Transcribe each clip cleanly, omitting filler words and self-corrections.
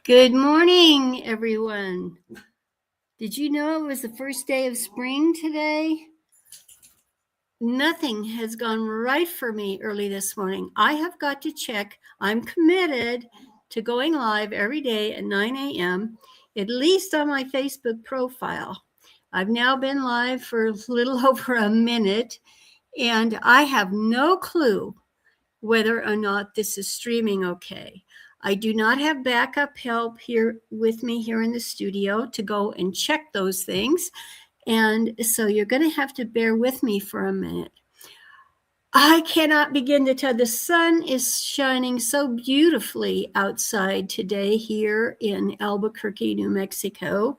Good morning, everyone. Did you know it was the first day of spring today? Nothing has gone right for me early this morning. I have got to check. I'm committed to going live every day at 9 a.m., at least on my Facebook profile. I've now been live for a little over a minute, and I have no clue whether or not this is streaming okay. I do not have backup help here with me here in the studio to go and check those things. And so you're going to have to bear with me for a minute. I cannot begin to tell. The sun is shining so beautifully outside today here in Albuquerque, New Mexico.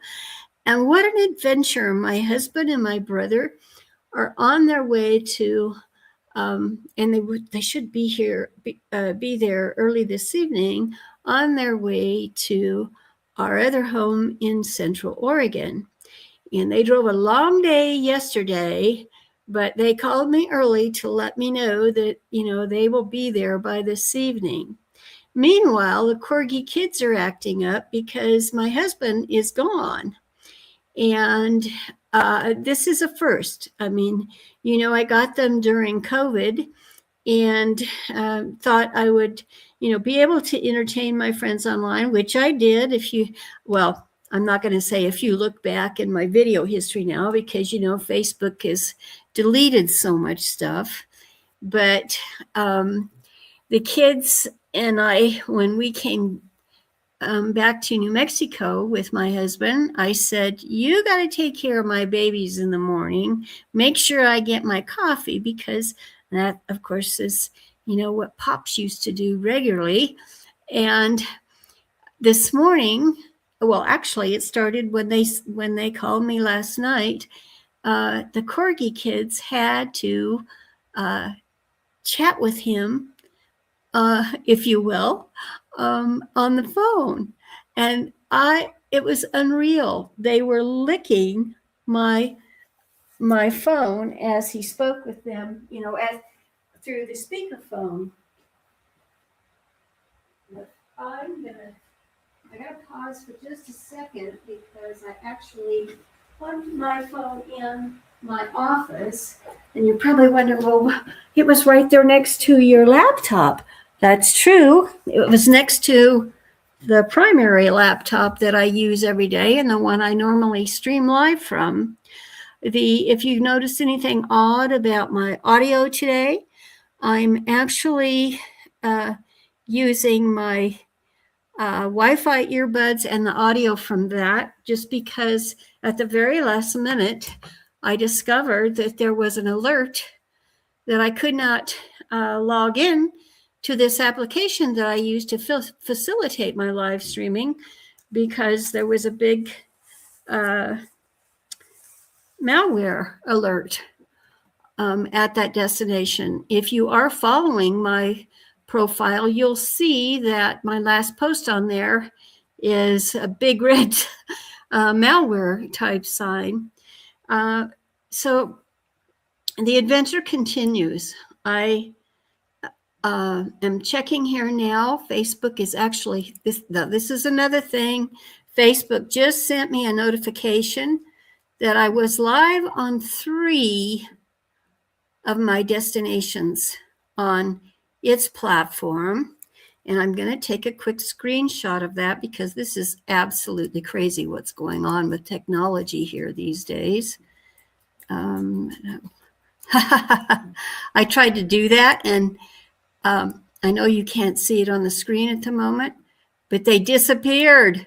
And what an adventure. My husband and my brother are on their way to and they should be there early this evening on their way to our other home in Central Oregon. And they drove a long day yesterday, but they called me early to let me know that, they will be there by this evening. Meanwhile, the Corgi kids are acting up because my husband is gone. And this is a first. I mean, I got them during COVID and thought I would, be able to entertain my friends online, which I did. I'm not going to say if you look back in my video history now, because, Facebook has deleted so much stuff. But the kids and I, when we came back to New Mexico with my husband, I said, you got to take care of my babies in the morning. Make sure I get my coffee, because that, of course, is, what Pops used to do regularly. And this morning, well, actually, it started when they called me last night. The Corgi kids had to chat with him, if you will, on the phone. And it was unreal. They were licking my phone as he spoke with them, through the speakerphone. I gotta pause for just a second because I actually plugged my phone in my office, and you're probably wondering, well, it was right there next to your laptop. That's true. It was next to the primary laptop that I use every day and the one I normally stream live from. If you notice anything odd about my audio today, I'm actually using my Wi-Fi earbuds and the audio from that, just because at the very last minute, I discovered that there was an alert that I could not log in to this application that I use to facilitate my live streaming, because there was a big malware alert at that destination. If you are following my profile, you'll see that my last post on there is a big red malware type sign. So the adventure continues. I am checking here now. Facebook is actually, this is another thing. Facebook just sent me a notification that I was live on 3 of my destinations on its platform. And I'm going to take a quick screenshot of that, because this is absolutely crazy what's going on with technology here these days. I tried to do that, and I know you can't see it on the screen at the moment, but they disappeared.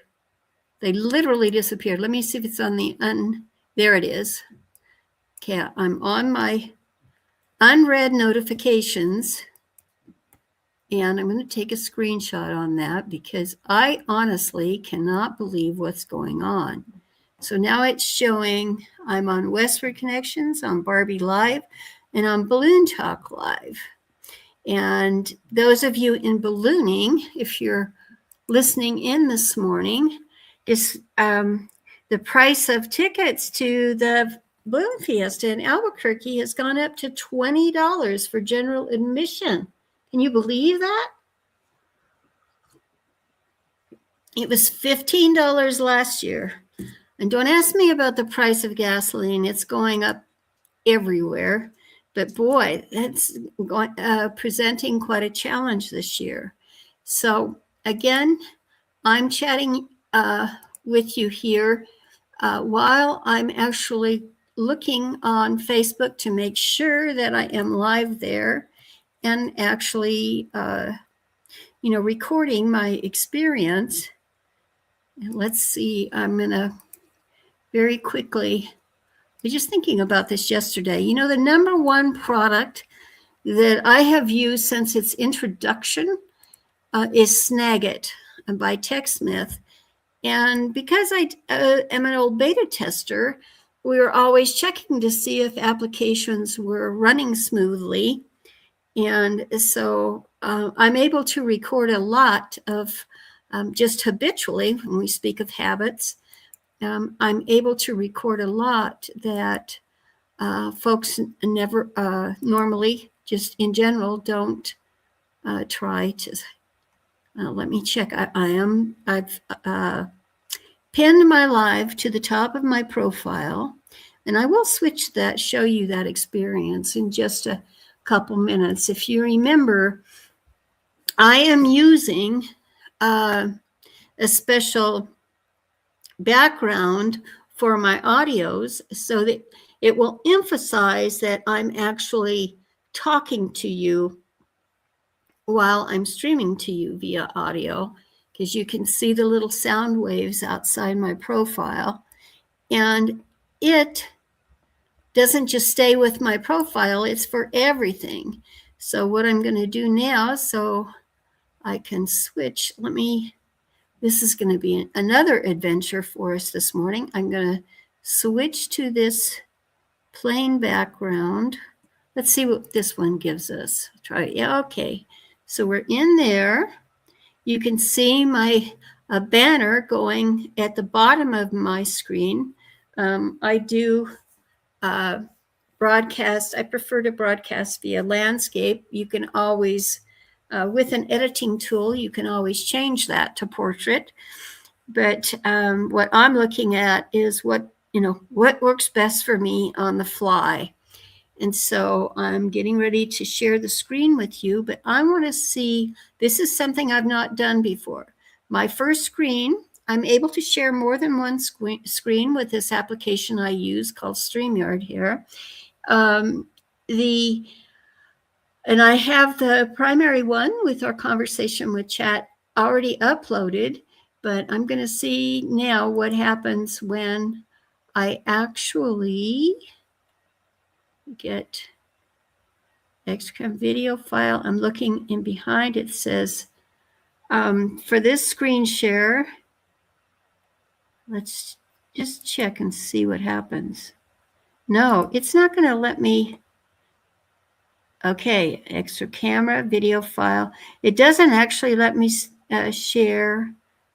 They literally disappeared. Let me see if it's on the there it is. Okay, I'm on my unread notifications, and I'm going to take a screenshot on that, because I honestly cannot believe what's going on. So now it's showing I'm on Westward Connections, on Barbi.LIVE, and on Balloon Talk Live. And those of you in ballooning, if you're listening in this morning, is the price of tickets to the Balloon Fiesta in Albuquerque has gone up to $20 for general admission. Can you believe that? It was $15 last year. And don't ask me about the price of gasoline. It's going up everywhere. But boy, that's presenting quite a challenge this year. So again, I'm chatting with you here while I'm actually looking on Facebook to make sure that I am live there and actually, recording my experience. And let's see, I'm going to very quickly, I was just thinking about this yesterday. The number one product that I have used since its introduction is Snagit by TechSmith. And because I am an old beta tester, we were always checking to see if applications were running smoothly. And so I'm able to record a lot of just habitually, when we speak of habits, I'm able to record a lot that folks never normally, just in general, don't try to. Let me check. I've pinned my live to the top of my profile, and I will show you that experience in just a couple minutes. If you remember, I am using a special background for my audios so that it will emphasize that I'm actually talking to you while I'm streaming to you via audio, because you can see the little sound waves outside my profile. And it doesn't just stay with my profile, it's for everything. So what I'm going to do now, so I can switch, this is going to be another adventure for us this morning. I'm going to switch to this plain background. Let's see what this one gives us. Try it. Yeah, okay. So we're in there. You can see my banner going at the bottom of my screen. I do broadcast. I prefer to broadcast via landscape. You can always, with an editing tool, you can always change that to portrait. But what I'm looking at is what works best for me on the fly. And so I'm getting ready to share the screen with you, but I want to see, this is something I've not done before. My first screen, I'm able to share more than one screen with this application I use called StreamYard here. And I have the primary one with our conversation with chat already uploaded, but I'm going to see now what happens when I actually get extra video file. I'm looking in behind. It says for this screen share, let's just check and see what happens. No, it's not going to let me. Okay, extra camera, video file. It doesn't actually let me share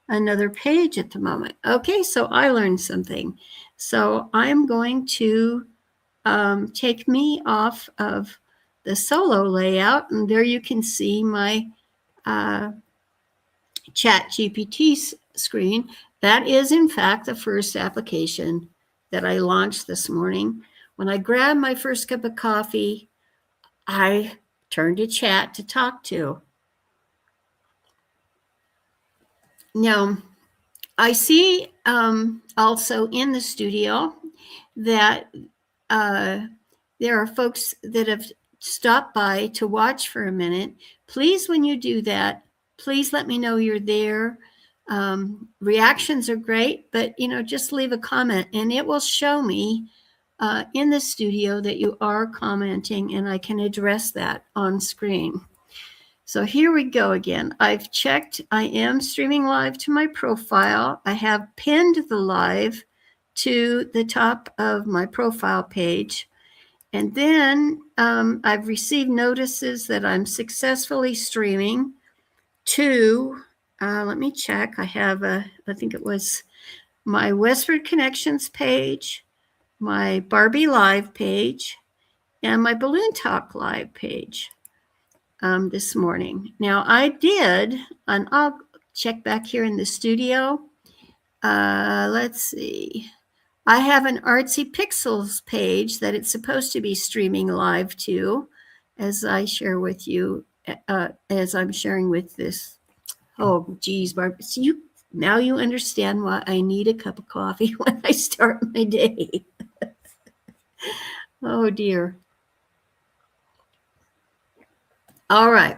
another page at the moment. Okay, so I learned something. So I'm going to take me off of the solo layout, and there you can see my ChatGPT screen. That is, in fact, the first application that I launched this morning. When I grabbed my first cup of coffee, I turned to chat to talk to. Now, I see also in the studio that there are folks that have stopped by to watch for a minute. Please, when you do that, please let me know you're there. Reactions are great, but just leave a comment and it will show me in the studio that you are commenting, and I can address that on screen. So here we go again. I've checked. I am streaming live to my profile. I have pinned the live to the top of my profile page. And then I've received notices that I'm successfully streaming to, let me check. I have I think it was my Westward Connections page, my Barbi.LIVE page, and my Balloon Talk Live page this morning. Now I did, and I'll check back here in the studio. Let's see. I have an Artsy Pixels page that it's supposed to be streaming live to, as I share with you, as I'm sharing with this. Oh, geez, Barb. So now you understand why I need a cup of coffee when I start my day. Oh, dear. All right.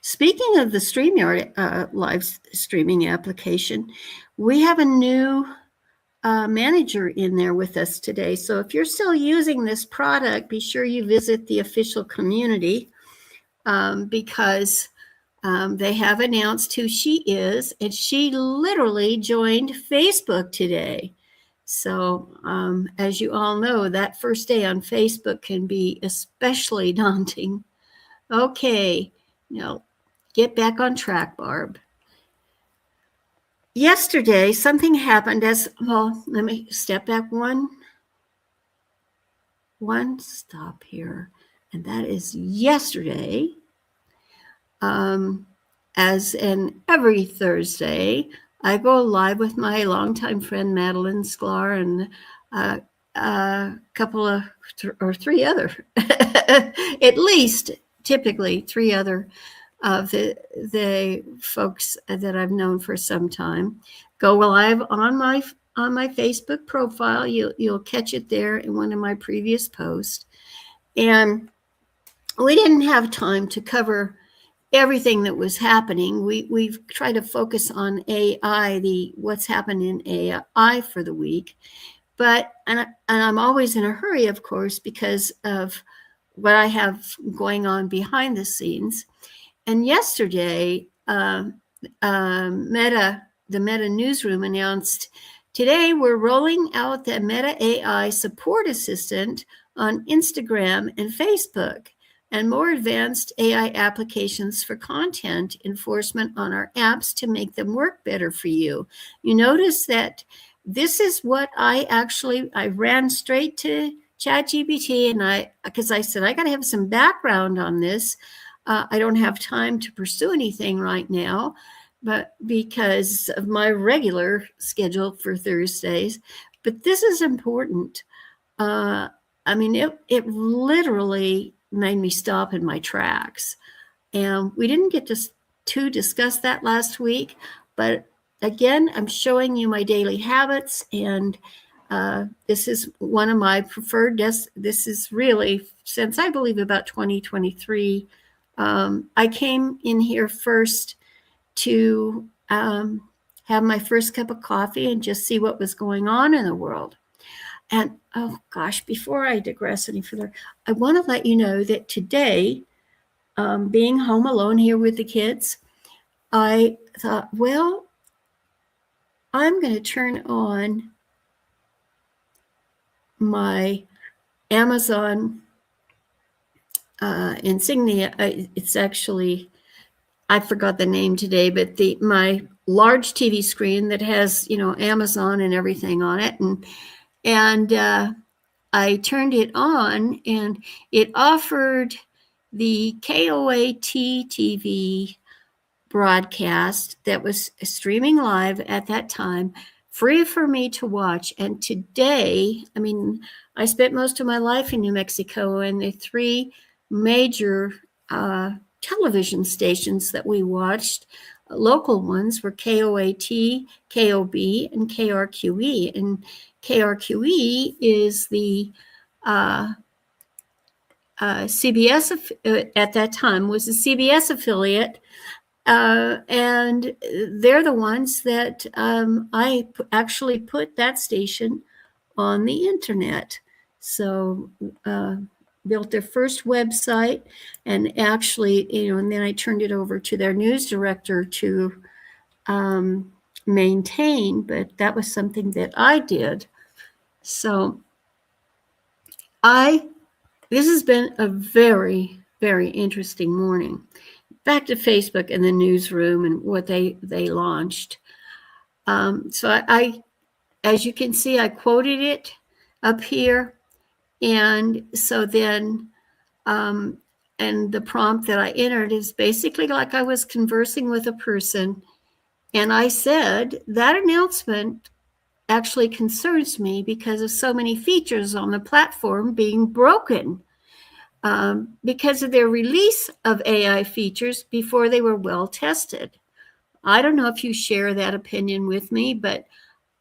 Speaking of the StreamYard live streaming application, we have a new manager in there with us today. So if you're still using this product, be sure you visit the official community because they have announced who she is, and she literally joined Facebook today. So as you all know, that first day on Facebook can be especially daunting. Okay, now get back on track, Barb. Yesterday, something happened well, let me step back one stop here. And that is yesterday, as in every Thursday, I go live with my longtime friend, Madeline Sklar, and a couple of, or three other, at least typically three other of the folks that I've known for some time, go live on my Facebook profile. You'll catch it there in one of my previous posts. And we didn't have time to cover everything that was happening. We've tried to focus on AI, what's happened in AI for the week. But and I'm always in a hurry, of course, because of what I have going on behind the scenes. And yesterday, the Meta Newsroom announced, today we're rolling out the Meta AI Support Assistant on Instagram and Facebook, and more advanced AI applications for content enforcement on our apps to make them work better for you. You notice that this is what I ran straight to ChatGPT, and because I said, I got to have some background on this. I don't have time to pursue anything right now, but because of my regular schedule for Thursdays. But this is important. I mean, it literally made me stop in my tracks. And we didn't get to discuss that last week. But again, I'm showing you my daily habits. And this is one of my preferred. This is really, since I believe about 2023, I came in here first to have my first cup of coffee and just see what was going on in the world. And oh gosh, before I digress any further, I want to let you know that today, being home alone here with the kids, I thought, well, I'm going to turn on my Amazon insignia. It's actually, I forgot the name today, but my large TV screen that has, Amazon and everything on it. And I turned it on, and it offered the KOAT TV broadcast that was streaming live at that time, free for me to watch. And today, I mean, I spent most of my life in New Mexico, and the three major television stations that we watched, local ones, were KOAT, KOB, and KRQE. And KRQE is the CBS, at that time, was a CBS affiliate. And they're the ones that I actually put that station on the internet. So built their first website, and actually, and then I turned it over to their news director to maintain, but that was something that I did. So this has been a very, very interesting morning. Back to Facebook and the newsroom and what they launched. So I, as you can see, I quoted it up here. And so then, and and the prompt that I entered is basically like I was conversing with a person. And I said, that announcement actually concerns me because of so many features on the platform being broken because of their release of AI features before they were well tested. I don't know if you share that opinion with me, but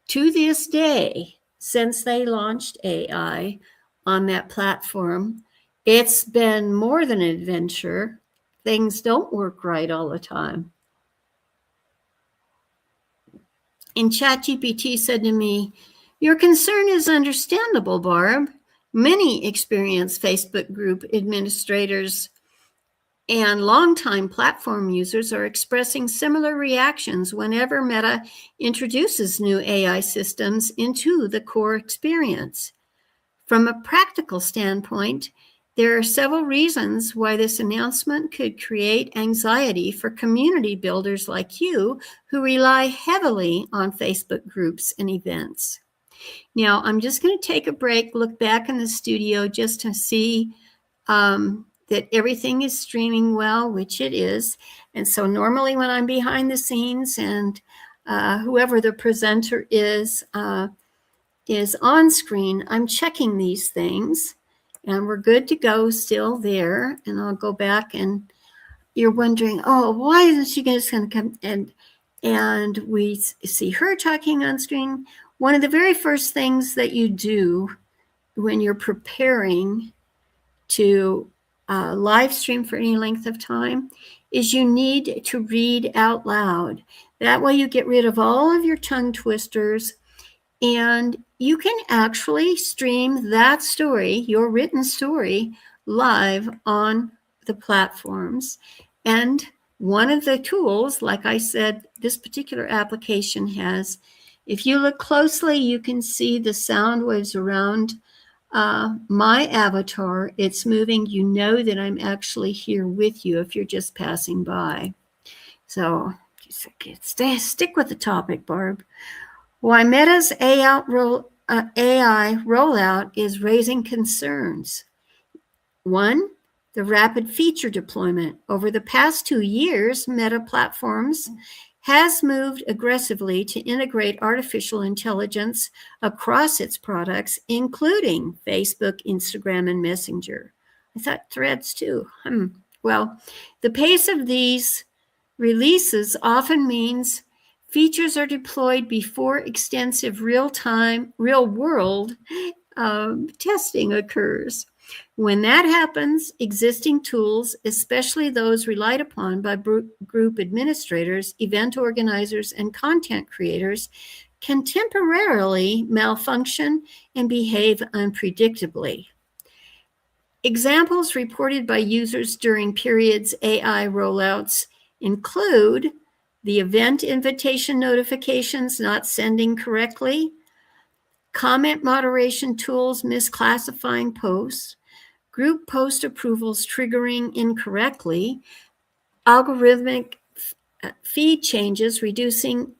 to this day, since they launched AI on that platform, it's been more than an adventure. Things don't work right all the time. And ChatGPT said to me, "Your concern is understandable, Barb. Many experienced Facebook group administrators and longtime platform users are expressing similar reactions whenever Meta introduces new AI systems into the core experience. From a practical standpoint, there are several reasons why this announcement could create anxiety for community builders like you who rely heavily on Facebook groups and events." Now, I'm just going to take a break, look back in the studio just to see that everything is streaming well, which it is. And so normally when I'm behind the scenes and whoever the presenter is on screen, I'm checking these things and we're good to go still there. And I'll go back and you're wondering, oh, why isn't she just going to come? And we see her talking on screen. One of the very first things that you do when you're preparing to live stream for any length of time is you need to read out loud. That way you get rid of all of your tongue twisters and you can actually stream that story, your written story, live on the platforms. And one of the tools, like I said, this particular application has, if you look closely, you can see the sound waves around my avatar. It's moving. You know that I'm actually here with you if you're just passing by. So stick with the topic, Barb. Why Meta's AI rollout is raising concerns. 1, the rapid feature deployment. Over the past 2 years, Meta Platforms has moved aggressively to integrate artificial intelligence across its products, including Facebook, Instagram, and Messenger. I thought Threads too. Well, the pace of these releases often means features are deployed before extensive real-world testing occurs. When that happens, existing tools, especially those relied upon by group administrators, event organizers, and content creators, can temporarily malfunction and behave unpredictably. Examples reported by users during periods AI rollouts include the event invitation notifications not sending correctly, comment moderation tools misclassifying posts, group post approvals triggering incorrectly, algorithmic feed changes reducing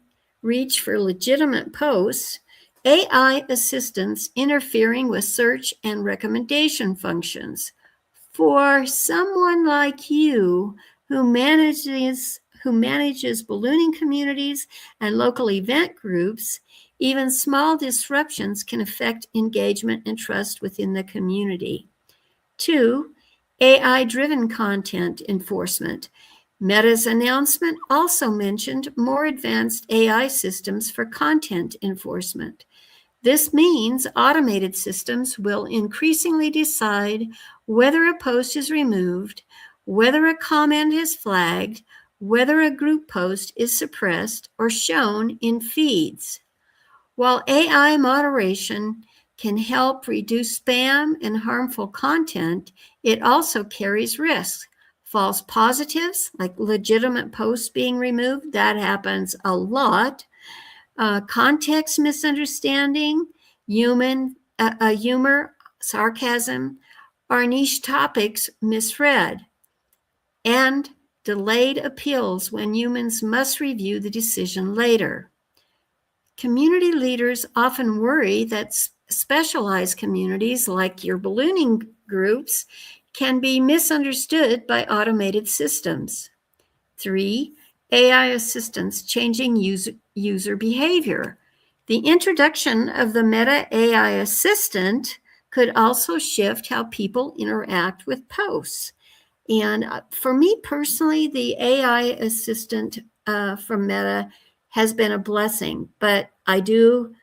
reach for legitimate posts, AI assistants interfering with search and recommendation functions. For someone like you who manages ballooning communities and local event groups, even small disruptions can affect engagement and trust within the community. 2, AI-driven content enforcement. Meta's announcement also mentioned more advanced AI systems for content enforcement. This means automated systems will increasingly decide whether a post is removed, whether a comment is flagged, whether a group post is suppressed or shown in feeds. While AI moderation can help reduce spam and harmful content, it also carries risks. False positives, like legitimate posts being removed, that happens a lot. Context misunderstanding, humor, sarcasm, or niche topics misread, and delayed appeals when humans must review the decision later. Community leaders often worry that specialized communities like your ballooning groups can be misunderstood by automated systems. 3, AI assistants changing user behavior. The introduction of the Meta AI assistant could also shift how people interact with posts. And for me personally, the AI assistant from Meta has been a blessing, but I do,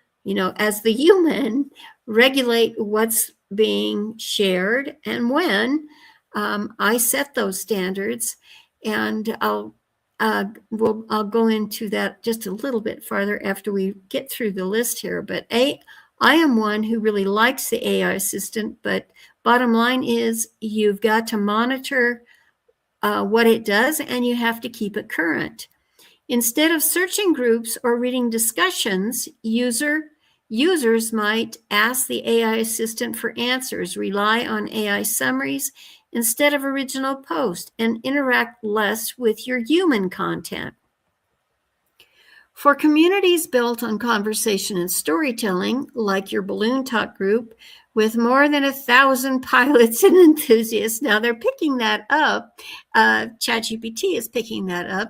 as the human, regulate what's being shared and when. I set those standards, and I'll go into that just a little bit farther after we get through the list here. But I am one who really likes the AI assistant, but bottom line is you've got to monitor what it does, and you have to keep it current. Instead of searching groups or reading discussions, users might ask the AI assistant for answers, rely on AI summaries instead of original posts, and interact less with your human content. For communities built on conversation and storytelling, like your Balloon Talk group, with more than 1,000 pilots and enthusiasts, now they're picking that up. ChatGPT is picking that up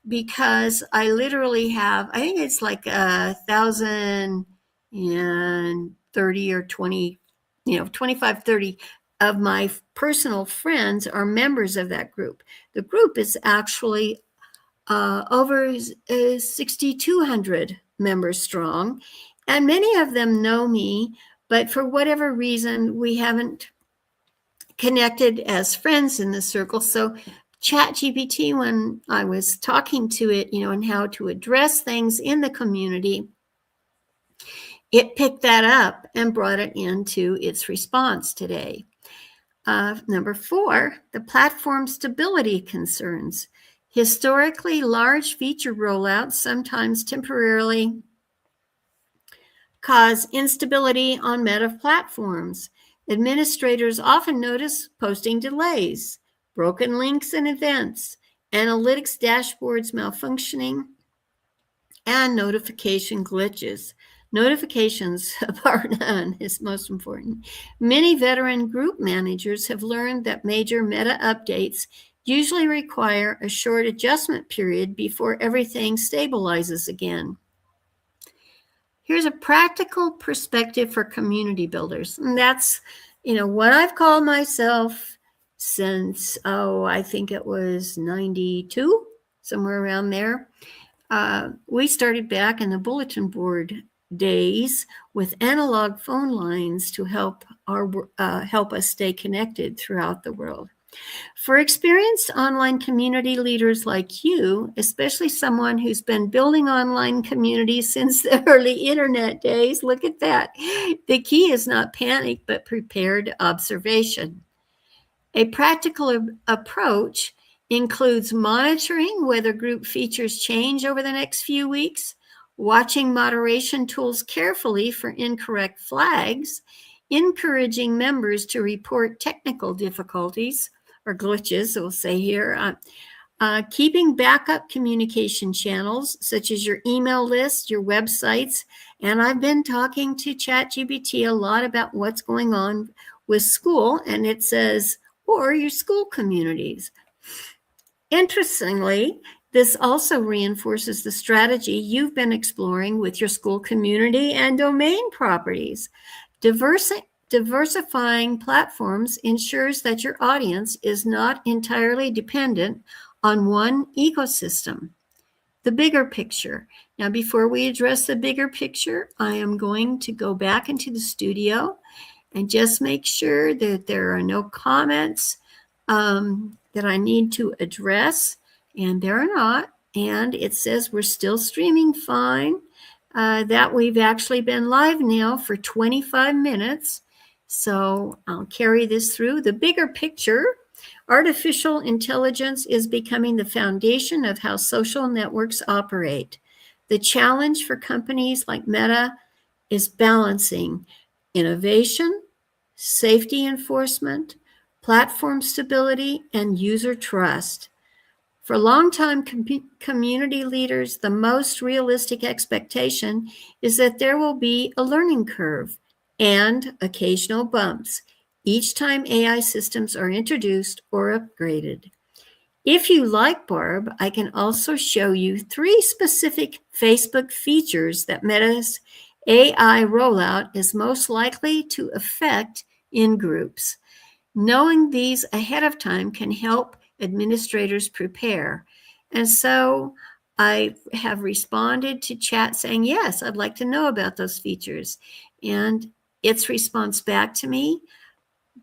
because I literally have, I think it's like 1,030 or 20, 25, 30 of my personal friends are members of that group. The group is actually over 6,200 members strong, and many of them know me, but for whatever reason, we haven't connected as friends in the circle. So ChatGPT, when I was talking to it, and how to address things in the community, it picked that up and brought it into its response today. Number 4, the platform stability concerns. Historically, large feature rollouts sometimes temporarily cause instability on Meta platforms. Administrators often notice posting delays, broken links and events, analytics dashboards malfunctioning, and notification glitches. Notifications, bar none, is most important. Many veteran group managers have learned that major Meta updates usually require a short adjustment period before everything stabilizes again. Here's a practical perspective for community builders. And that's, what I've called myself since, I think it was 92, somewhere around there. We started back in the bulletin board days with analog phone lines to help us stay connected throughout the world. For experienced online community leaders like you, especially someone who's been building online communities since the early internet days, look at that. The key is not panic, but prepared observation. A practical approach includes monitoring whether group features change over the next few weeks, watching moderation tools carefully for incorrect flags, encouraging members to report technical difficulties or glitches, we'll say here, keeping backup communication channels such as your email list, your websites, and I've been talking to ChatGPT a lot about what's going on with school, and it says, or your school communities. Interestingly, this also reinforces the strategy you've been exploring with your school community and domain properties. Diversifying platforms ensures that your audience is not entirely dependent on one ecosystem. The bigger picture. Now, before we address the bigger picture, I am going to go back into the studio and just make sure that there are no comments that I need to address, and there are not. And it says we're still streaming fine, that we've actually been live now for 25 minutes. So I'll carry this through. The bigger picture, artificial intelligence is becoming the foundation of how social networks operate. The challenge for companies like Meta is balancing innovation, safety enforcement, platform stability, and user trust. For longtime community leaders, the most realistic expectation is that there will be a learning curve and occasional bumps. each time AI systems are introduced or upgraded. If you like, Barb, I can also show you 3 specific Facebook features that Meta's AI rollout is most likely to affect in groups. Knowing these ahead of time can help administrators prepare. And so I have responded to chat saying, yes, I'd like to know about those features. And its response back to me,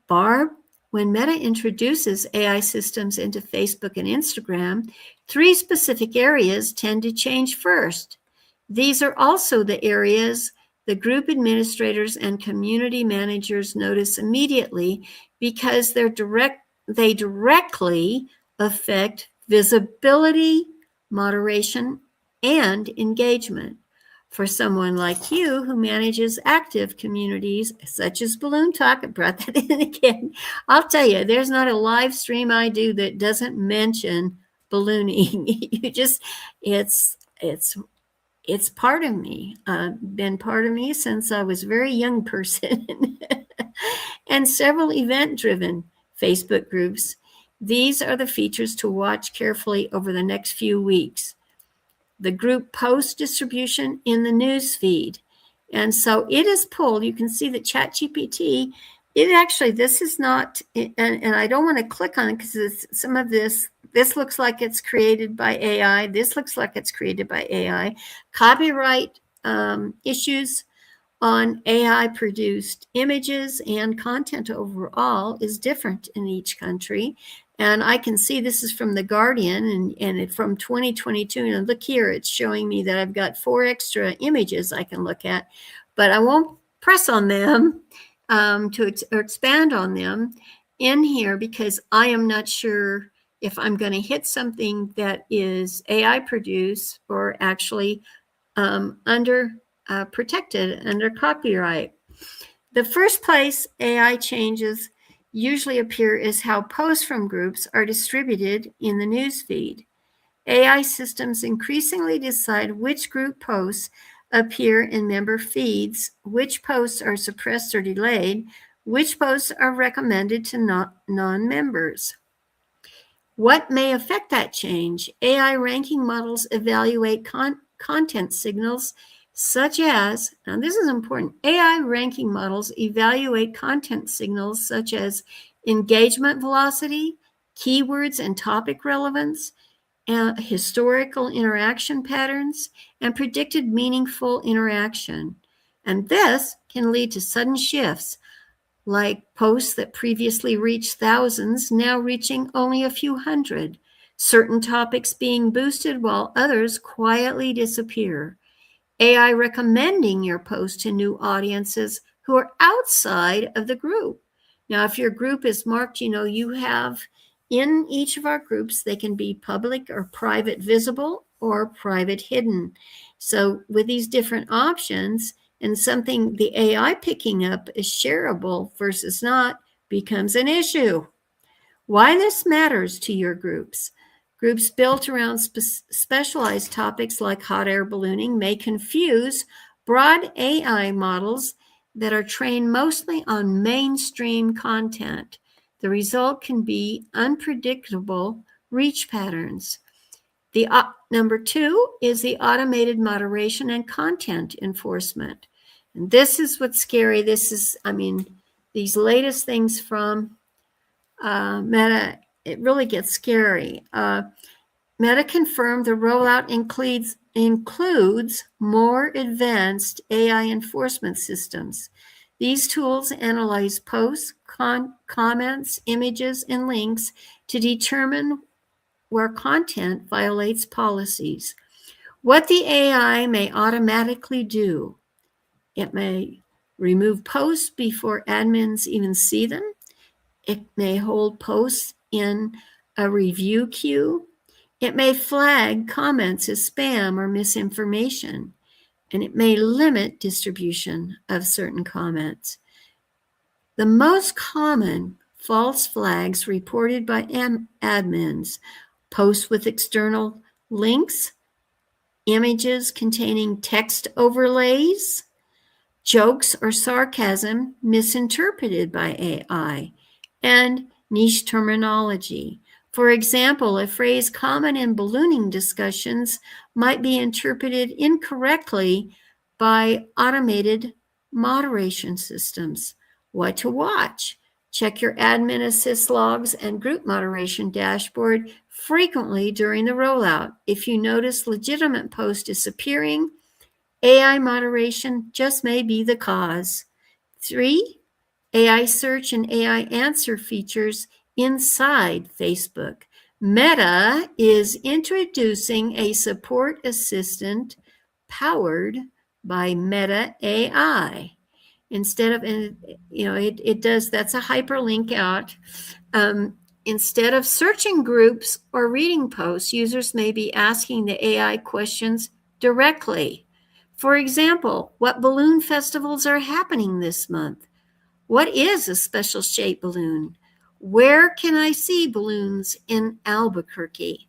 Barb, when Meta introduces AI systems into Facebook and Instagram, 3 specific areas tend to change first. These are also the areas the group administrators and community managers notice immediately because they directly affect visibility, moderation, and engagement. For someone like you who manages active communities such as Balloon Talk, I brought that in again. I'll tell you, there's not a live stream I do that doesn't mention ballooning. It's part of me, been part of me since I was a very young person. And several event-driven Facebook groups. These are the features to watch carefully over the next few weeks. The group post distribution in the news feed. And so it is pulled. You can see that ChatGPT, it actually, this is not, and I don't want to click on it because some of this looks like it's created by AI. This looks like it's created by AI. Copyright issues on AI-produced images and content overall is different in each country. And I can see this is from The Guardian and from 2022. And look here, it's showing me that I've got 4 extra images I can look at, but I won't press on them to expand on them in here because I am not sure if I'm going to hit something that is AI produced or actually protected under copyright. The first place AI changes usually appear is how posts from groups are distributed in the newsfeed. AI systems increasingly decide which group posts appear in member feeds, which posts are suppressed or delayed, which posts are recommended to non-members. What may affect that change? AI ranking models evaluate content signals such as, and this is important, AI ranking models evaluate content signals such as engagement velocity, keywords and topic relevance, historical interaction patterns, and predicted meaningful interaction. And this can lead to sudden shifts, like posts that previously reached thousands now reaching only a few hundred, certain topics being boosted while others quietly disappear. AI recommending your post to new audiences who are outside of the group. Now, if your group is marked, you have in each of our groups, they can be public or private visible or private hidden. So with these different options and something the AI picking up is shareable versus not becomes an issue. Why this matters to your groups. Groups built around specialized topics like hot air ballooning may confuse broad AI models that are trained mostly on mainstream content. The result can be unpredictable reach patterns. Number 2 is the automated moderation and content enforcement. And this is what's scary. These latest things from Meta, it really gets scary. Meta confirmed the rollout includes more advanced AI enforcement systems. These tools analyze posts, comments, images, and links to determine where content violates policies. What the AI may automatically do, it may remove posts before admins even see them. It may hold posts in a review queue. It may flag comments as spam or misinformation, and it may limit distribution of certain comments. The most common false flags reported by admins: posts with external links, images containing text overlays, jokes or sarcasm misinterpreted by AI, and niche terminology. For example, a phrase common in ballooning discussions might be interpreted incorrectly by automated moderation systems. What to watch? Check your admin assist logs and group moderation dashboard frequently during the rollout. If you notice legitimate posts disappearing, AI moderation just may be the cause. 3, AI search and AI answer features inside Facebook. Meta is introducing a support assistant powered by Meta AI. Instead of, it does, that's a hyperlink out. Instead of searching groups or reading posts, users may be asking the AI questions directly. For example, what balloon festivals are happening this month? What is a special shape balloon? Where can I see balloons in Albuquerque?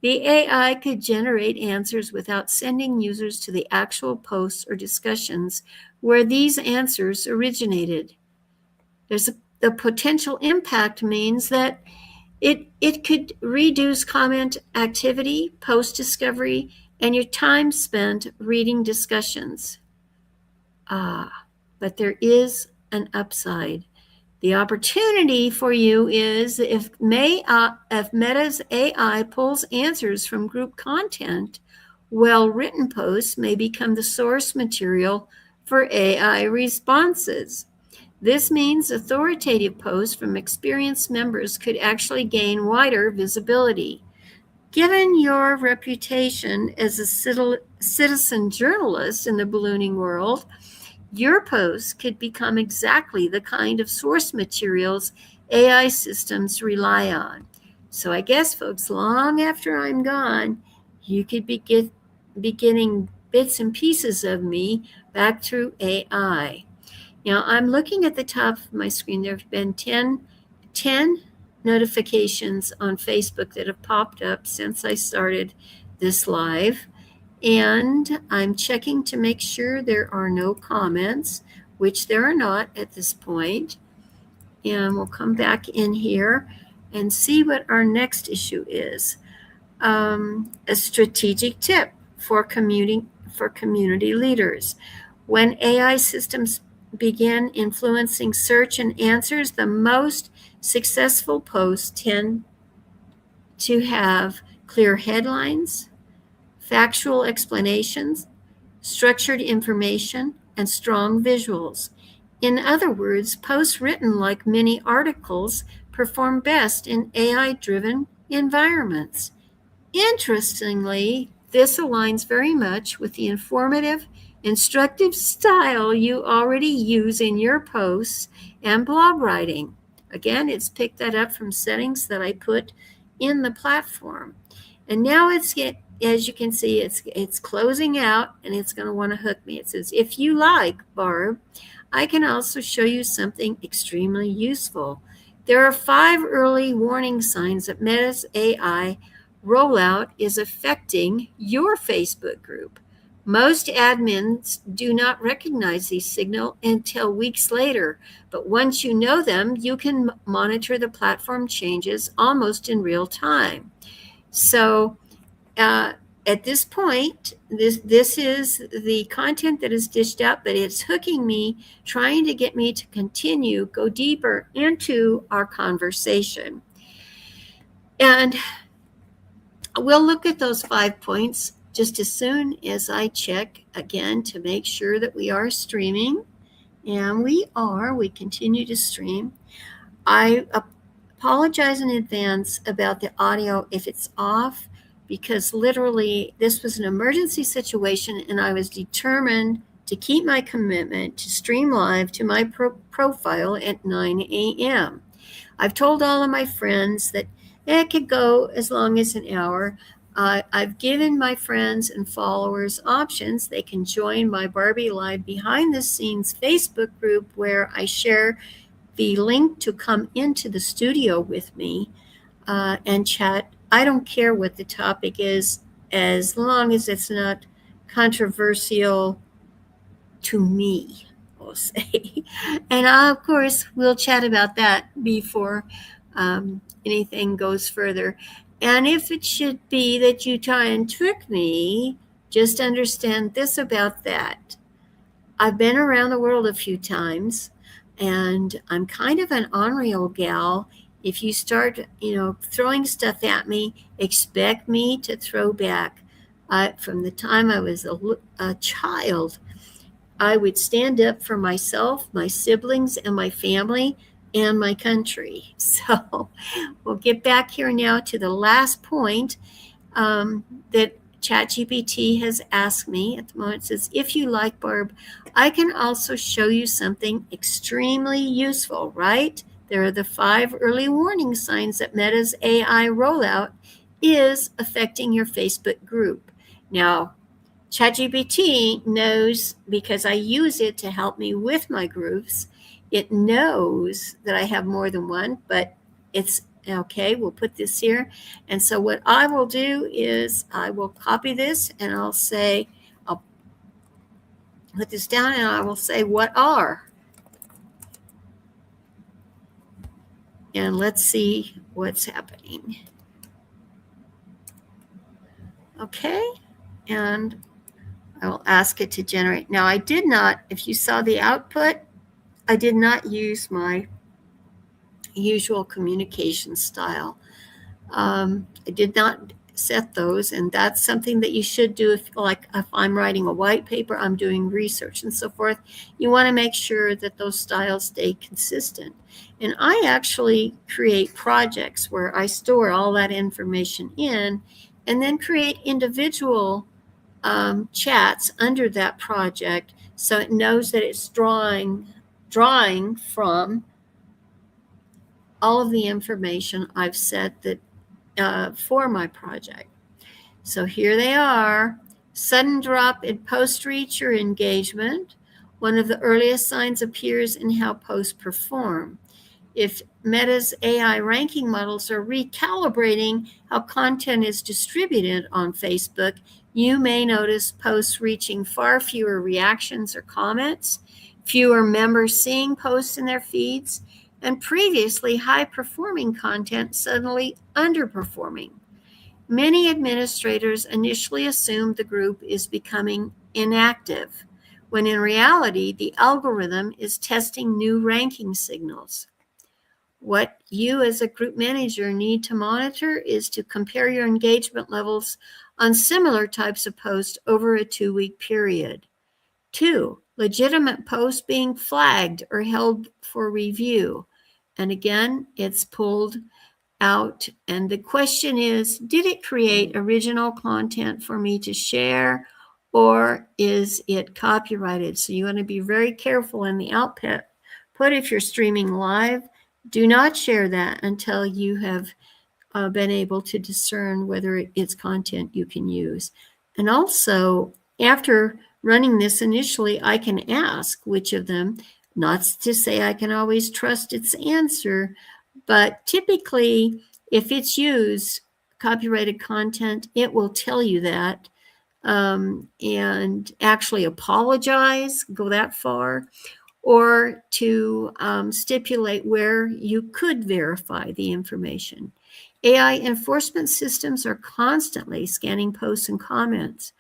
The AI could generate answers without sending users to the actual posts or discussions where these answers originated. The potential impact means that it could reduce comment activity, post discovery, and your time spent reading discussions. But there is an upside. The opportunity for you is if Meta's AI pulls answers from group content, well-written posts may become the source material for AI responses. This means authoritative posts from experienced members could actually gain wider visibility. Given your reputation as a citizen journalist in the ballooning world, your posts could become exactly the kind of source materials AI systems rely on. So I guess, folks, long after I'm gone, you could be getting bits and pieces of me back through AI. Now, I'm looking at the top of my screen. There have been 10 notifications on Facebook that have popped up since I started this live. And I'm checking to make sure there are no comments, which there are not at this point. And we'll come back in here and see what our next issue is. A strategic tip for community leaders. When AI systems begin influencing search and answers, the most successful posts tend to have clear headlines, factual explanations, structured information, and strong visuals. In other words, posts written like mini articles perform best in AI-driven environments. Interestingly, this aligns very much with the informative, instructive style you already use in your posts and blog writing. Again, it's picked that up from settings that I put in the platform. And now as you can see, it's closing out, and it's going to want to hook me. It says, if you like, Barb, I can also show you something extremely useful. There are 5 early warning signs that Meta's AI rollout is affecting your Facebook group. Most admins do not recognize these signals until weeks later, but once you know them, you can monitor the platform changes almost in real time. So at this point, this is the content that is dished out, but it's hooking me, trying to get me to continue, go deeper into our conversation. And we'll look at those 5 points just as soon as I check again to make sure that we are streaming. And we are. We continue to stream. I apologize in advance about the audio if it's off, because literally this was an emergency situation, and I was determined to keep my commitment to stream live to my profile at 9 a.m. I've told all of my friends that it could go as long as an hour. I've given my friends and followers options. They can join my Barbi.LIVE behind the scenes Facebook group, where I share the link to come into the studio with me and chat. I don't care what the topic is, as long as it's not controversial to me. will say. And of course, we'll chat about that before anything goes further. And if it should be that you try and trick me, just understand this about that. I've been around the world a few times, and I'm kind of an on-rail gal. If you start, throwing stuff at me, expect me to throw back. From the time I was a child, I would stand up for myself, my siblings, and my family, and my country. So we'll get back here now to the last point that ChatGPT has asked me at the moment. It says, if you like, Barb, I can also show you something extremely useful, right? There are the 5 early warning signs that Meta's AI rollout is affecting your Facebook group. Now, ChatGPT knows, because I use it to help me with my groups, it knows that I have more than one, but it's okay. We'll put this here. And so what I will do is I will copy this and I'll put this down and I will say, what are? And let's see what's happening. Okay. And I will ask it to generate. Now, I did not, if you saw the output, I did not use my usual communication style. I did not set those, and that's something that you should do if I'm writing a white paper, I'm doing research and so forth. You want to make sure that those styles stay consistent. And I actually create projects where I store all that information in and then create individual chats under that project so it knows that it's drawing from all of the information I've set that for my project. So here they are. Sudden drop in post reach or engagement. One of the earliest signs appears in how posts perform. If Meta's AI ranking models are recalibrating how content is distributed on Facebook, you may notice posts reaching far fewer reactions or comments, fewer members seeing posts in their feeds, and previously high-performing content suddenly underperforming. Many administrators initially assume the group is becoming inactive, when in reality, the algorithm is testing new ranking signals. What you as a group manager need to monitor is to compare your engagement levels on similar types of posts over a 2-week period. 2, legitimate posts being flagged or held for review. And again, it's pulled out. And the question is, did it create original content for me to share, or is it copyrighted? So you want to be very careful in the output. If you're streaming live, do not share that until you have been able to discern whether it's content you can use. And also, after running this initially, I can ask which of them, not to say I can always trust its answer, but typically, if it's used copyrighted content, it will tell you that and actually apologize, go that far, or to stipulate where you could verify the information. AI enforcement systems are constantly scanning posts and comments.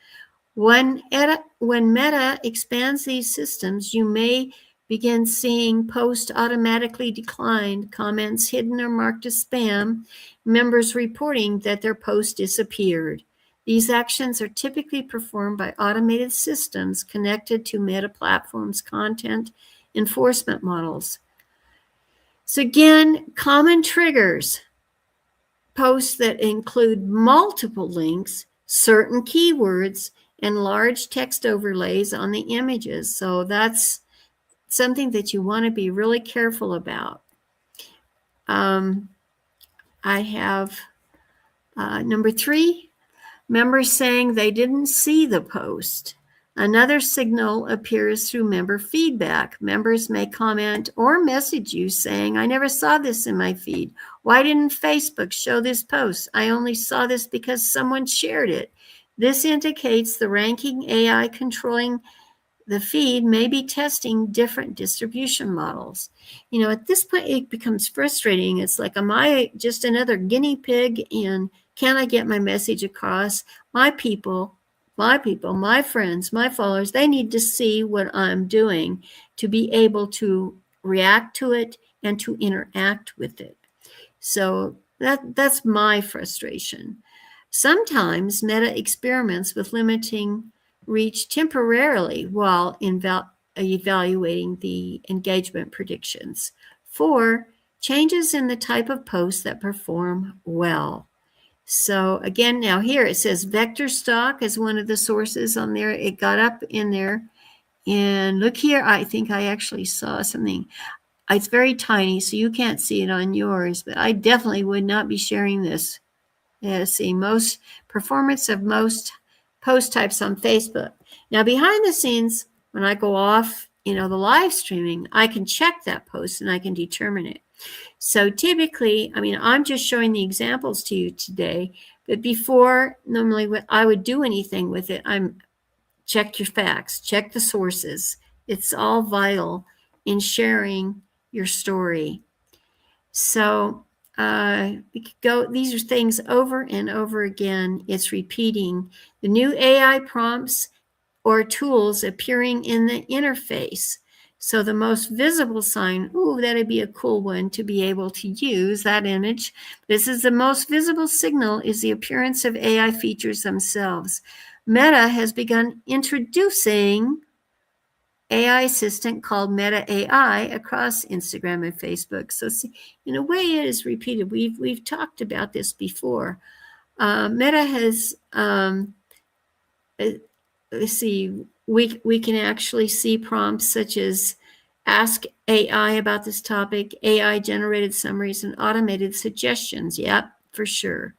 When Meta expands these systems, you may begin seeing posts automatically declined, comments hidden or marked as spam, members reporting that their post disappeared. These actions are typically performed by automated systems connected to Meta Platform's content enforcement models. So again, common triggers: posts that include multiple links, certain keywords, and large text overlays on the images. So that's something that you want to be really careful about. I have number 3, members saying they didn't see the post. Another signal appears through member feedback. Members may comment or message you saying, I never saw this in my feed. Why didn't Facebook show this post? I only saw this because someone shared it. This indicates the ranking AI controlling the feed may be testing different distribution models. At this point, it becomes frustrating. It's like, am I just another guinea pig? And can I get my message across? My people, my friends, my followers, they need to see what I'm doing to be able to react to it and to interact with it. So that's my frustration. Sometimes Meta experiments with limiting reach temporarily while evaluating the engagement predictions for changes in the type of posts that perform well. So again, now here it says vector stock as one of the sources on there. It got up in there. And look here, I think I actually saw something. It's very tiny, so you can't see it on yours, but I definitely would not be sharing this. See, most performance of most post types on Facebook. Now, behind the scenes, when I go off, the live streaming, I can check that post and I can determine it. So typically, I'm just showing the examples to you today, but before, normally when I would do anything with it, check your facts, check the sources. It's all vital in sharing your story. So we could go, these are things over and over again. It's repeating the new AI prompts or tools appearing in the interface. So the most visible sign, that'd be a cool one to be able to use, that image. This is the most visible signal is the appearance of AI features themselves. Meta has begun introducing AI assistant called Meta AI across Instagram and Facebook. So in a way, it is repeated. We've talked about this before. Meta has, let's see, we can actually see prompts such as ask AI about this topic, AI generated summaries, and automated suggestions. Yep, for sure.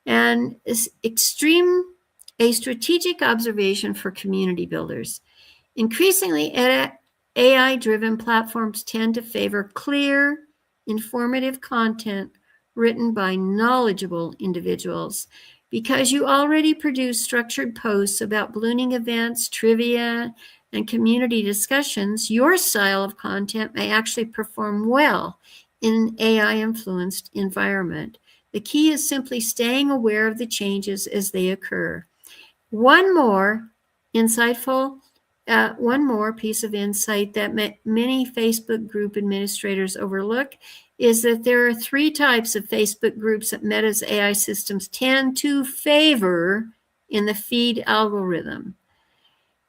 And a strategic observation for community builders. Increasingly, AI-driven platforms tend to favor clear, informative content written by knowledgeable individuals. Because you already produce structured posts about ballooning events, trivia, and community discussions, your style of content may actually perform well in an AI-influenced environment. The key is simply staying aware of the changes as they occur. One more piece of insight that many Facebook group administrators overlook is that there are 3 types of Facebook groups that Meta's AI systems tend to favor in the feed algorithm.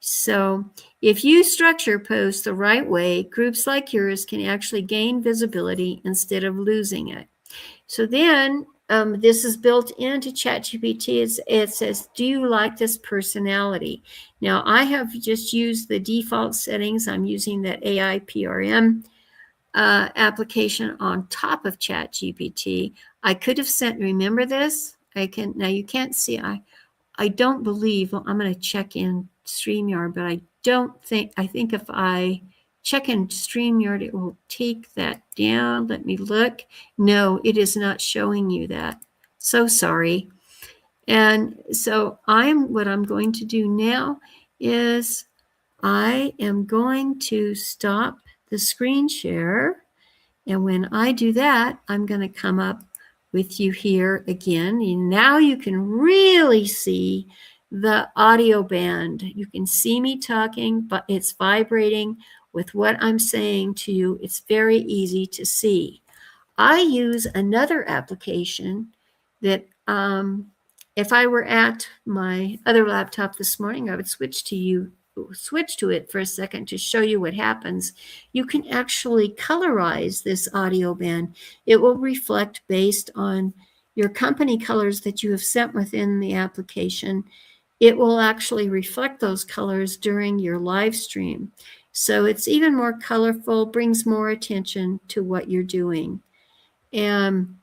So if you structure posts the right way, groups like yours can actually gain visibility instead of losing it. So then this is built into ChatGPT. It says, do you like this personality? Now, I have just used the default settings. I'm using that AI PRM application on top of ChatGPT. I could have sent, remember this? Now you can't see, I don't believe, I'm going to check in StreamYard, but I think if I check in StreamYard, it will take that down. Let me look. No, it is not showing you that. So sorry. And so what I'm going to do now is I am going to stop the screen share. And when I do that, I'm going to come up with you here again. And now you can really see the audio band. You can see me talking, but it's vibrating with what I'm saying to you. It's very easy to see. I use another application that if I were at my other laptop this morning, I would switch to it for a second to show you what happens. You can actually colorize this audio band. It will reflect based on your company colors that you have set within the application. It will actually reflect those colors during your live stream. So it's even more colorful, brings more attention to what you're doing. And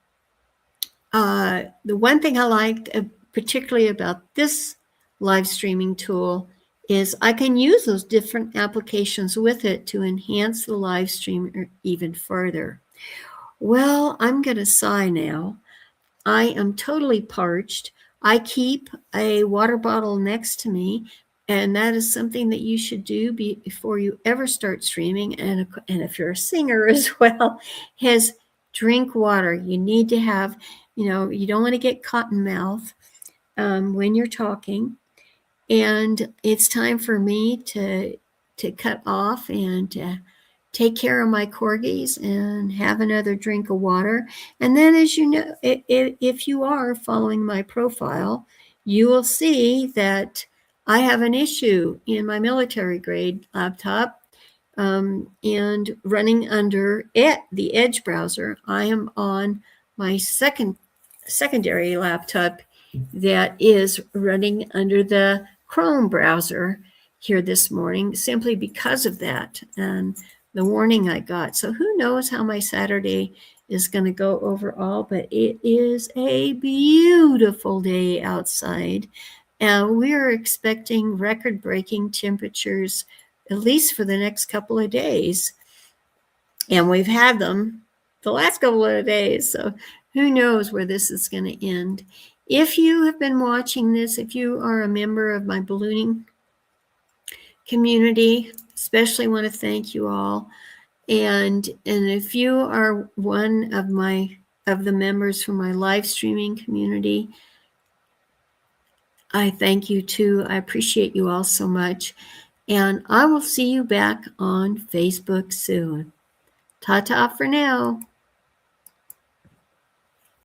the one thing I liked particularly about this live streaming tool is I can use those different applications with it to enhance the live stream even further. Well, I'm going to sigh now. I am totally parched. I keep a water bottle next to me And that is something that you should do before you ever start streaming. And if you're a singer as well, is drink water. You need to have, you don't want to get cotton mouth when you're talking. And it's time for me to cut off and take care of my corgis and have another drink of water. And then, as you know, if you are following my profile, you will see that I have an issue in my military grade laptop and running under the Edge browser. I am on my secondary laptop that is running under the Chrome browser here this morning, simply because of that and the warning I got. So who knows how my Saturday is going to go overall, but it is a beautiful day outside. And we're expecting record-breaking temperatures, at least for the next couple of days. And we've had them the last couple of days, so who knows where this is going to end. If you have been watching this, if you are a member of my ballooning community, especially want to thank you all. And if you are one of the members from my live streaming community, I thank you too. I appreciate you all so much. And I will see you back on Facebook soon. Ta-ta for now.